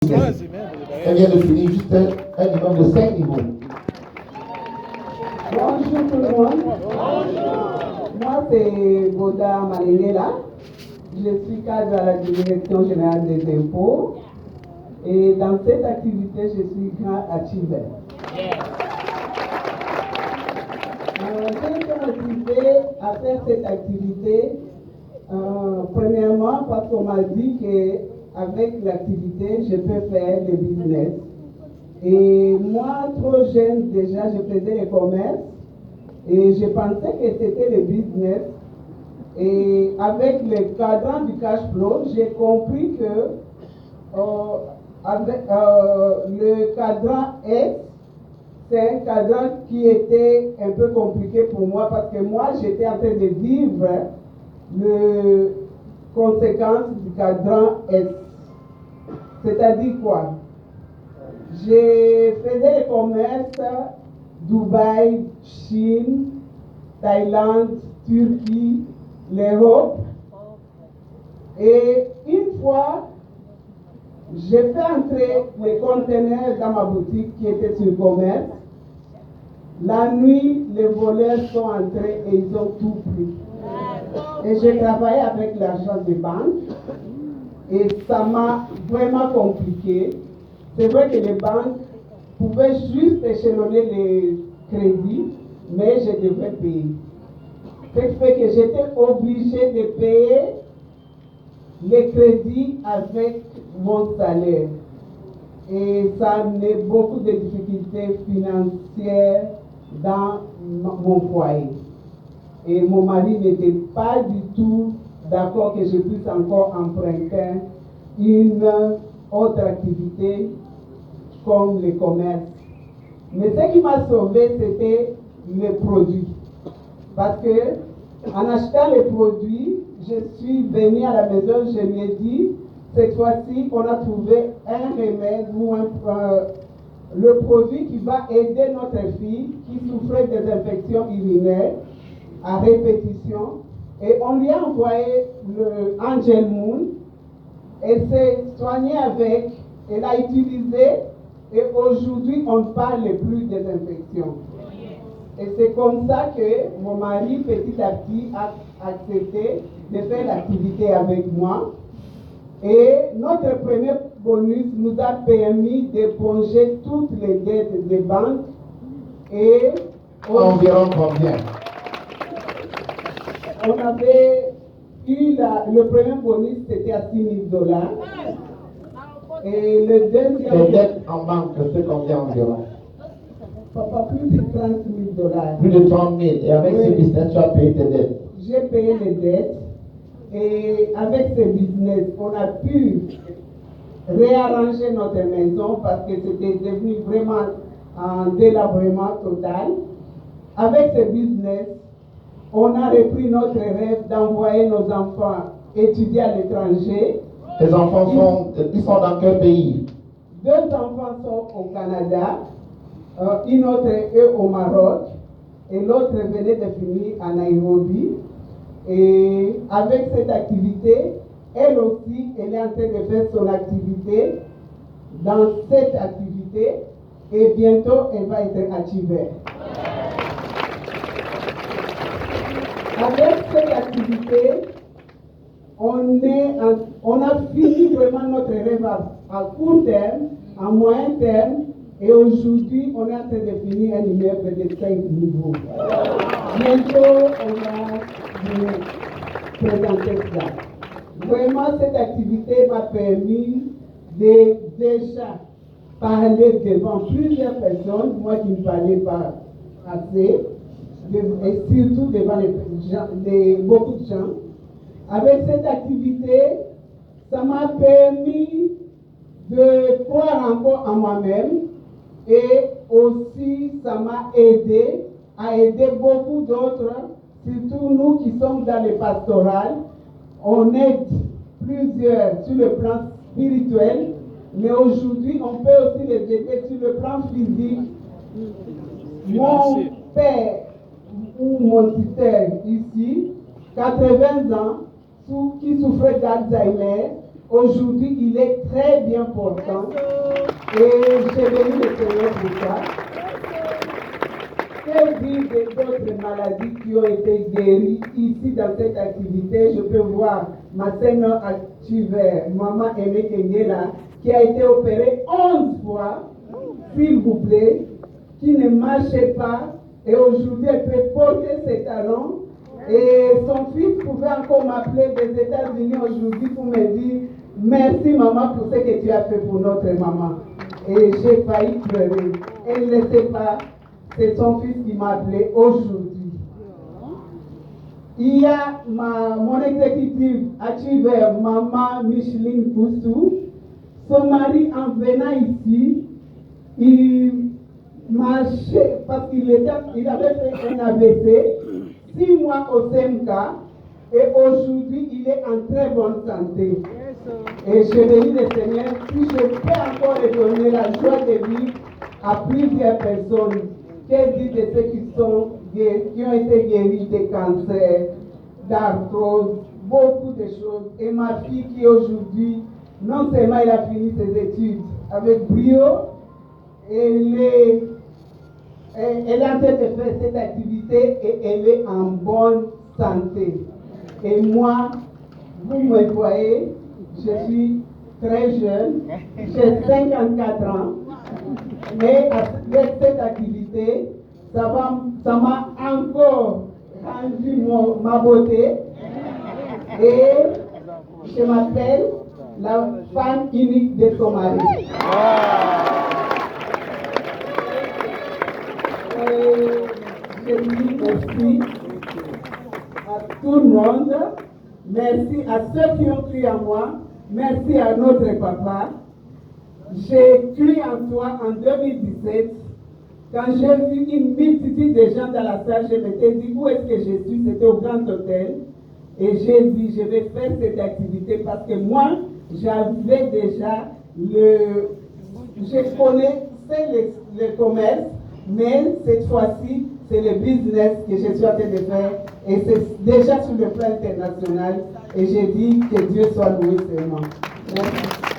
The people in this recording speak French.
Elle vient de finir juste un minimum de 5 niveaux. Bonjour tout le monde. Bonjour. Moi c'est Boda Malengela. Je suis cadre à la Direction Générale des Impôts. Et dans cette activité, je suis grand achiever. J'ai été motivée à faire cette activité, premièrement parce qu'on m'a dit qu'avec l'activité, je peux faire le business. Et moi, trop jeune déjà, je faisais le commerce et je pensais que c'était le business. Et avec le cadran du cash flow, j'ai compris que avec, le cadran S, c'est un cadran qui était un peu compliqué pour moi parce que moi, j'étais en train de vivre les conséquences du cadran S. C'est-à-dire quoi? J'ai fait le commerce Dubaï, Chine, Thaïlande, Turquie, l'Europe. Et une fois, j'ai fait entrer les conteneurs dans ma boutique qui était sur commerce. La nuit, les voleurs sont entrés et ils ont tout pris. Et j'ai travaillé avec l'argent des banques et ça m'a vraiment compliqué. C'est vrai que les banques pouvaient juste échelonner les crédits, mais je devais payer. Ce qui fait que j'étais obligée de payer les crédits avec mon salaire. Et ça a amené beaucoup de difficultés financières dans mon foyer. Et mon mari n'était pas du tout d'accord que je puisse encore emprunter une autre activité comme le commerce. Mais ce qui m'a sauvé, c'était les produits. Parce que en achetant les produits, je suis venue à la maison, je me ai dit, cette fois-ci, on a trouvé un remède ou le produit qui va aider notre fille qui souffrait des infections urinaires à répétition. Et on lui a envoyé le Angel Moon. Elle s'est soignée avec, elle a utilisé, et aujourd'hui, on ne parle plus des infections. Et c'est comme ça que mon mari, petit à petit, a accepté de faire l'activité avec moi. Et notre premier bonus nous a permis d'éponger toutes les dettes des banques. Et environ combien? On avait eu le premier bonus, c'était à $6,000. Et le deuxième... Les dettes en banque, c'est combien environ? Papa, plus de $30,000. Plus de 30 000. Et avec ce business, tu as payé tes dettes? J'ai payé les dettes. Et avec ce business, on a pu réarranger notre maison parce que c'était devenu vraiment un délabrement total. Avec ce business, on a repris notre rêve d'envoyer nos enfants étudier à l'étranger. Tes enfants ils sont dans quel pays? 2 enfants sont au Canada, une autre est au Maroc, et l'autre venait de finir à Nairobi. Et avec cette activité, elle aussi, elle est en train de faire son activité dans cette activité, et bientôt, elle va être achiever. Avec cette activité, on a fini vraiment notre rêve à court terme, à moyen terme, et aujourd'hui, on est en train de finir un immeuble de 5 niveaux. Bientôt, on va vous présenter ça. Vraiment, cette activité m'a permis de déjà parler devant plusieurs personnes, moi qui ne parlais pas assez, et surtout devant beaucoup de gens. Avec cette activité, ça m'a permis de croire encore en moi-même et aussi ça m'a aidé à aider beaucoup d'autres, surtout nous qui sommes dans le pastoral. On aide plusieurs sur le plan spirituel, mais aujourd'hui on peut aussi les aider sur le plan physique. Mon père ou mon tuteur ici, 80 ans, qui souffrait d'Alzheimer, Aujourd'hui, il est très bien portant. Et j'ai béni le Seigneur pour ça. Que dire d'autres maladies qui ont été guéries ici dans cette activité? Je peux voir ma sœur active, Maman Aimé Kengela, qui a été opérée 11 fois, s'il vous plaît, qui ne marchait pas. Et aujourd'hui, elle peut porter ses talons. Et son fils pouvait encore m'appeler des États-Unis aujourd'hui pour me dire merci maman pour ce que tu as fait pour notre maman. Et j'ai failli pleurer. Elle ne sait pas, c'est son fils qui m'a appelé aujourd'hui. Il y a mon exécutive active, maman Micheline Poussou. Son mari, en venant ici, il marchait parce qu'il avait fait un AVC. 6 mois au CMK et aujourd'hui il est en très bonne santé. Et je bénis le Seigneur, si je peux encore donner la joie de vivre à plusieurs personnes, qu'elle dit de ceux qui ont été guéris de cancer, d'arthrose, beaucoup de choses. Et ma fille qui aujourd'hui, non seulement elle a fini ses études avec brio, elle est en train de faire cette activité et elle est en bonne santé. Et moi, vous me voyez, je suis très jeune, j'ai 54 ans, mais avec cette activité, ça m'a encore rendu ma beauté. Et je m'appelle la femme unique de son mari. Je dis merci à tout le monde, merci à ceux qui ont cru en moi, merci à notre papa. J'ai cru en toi en 2017. Quand j'ai vu une multitude de gens dans la salle, je m'étais dit où est-ce que je suis? C'était au Grand Hôtel. Et j'ai dit je vais faire cette activité parce que moi, j'avais déjà je connaissais le commerce, mais cette fois-ci, c'est le business que je suis en train de faire et c'est déjà sur le plan international et j'ai dit que Dieu soit loué seulement. Merci.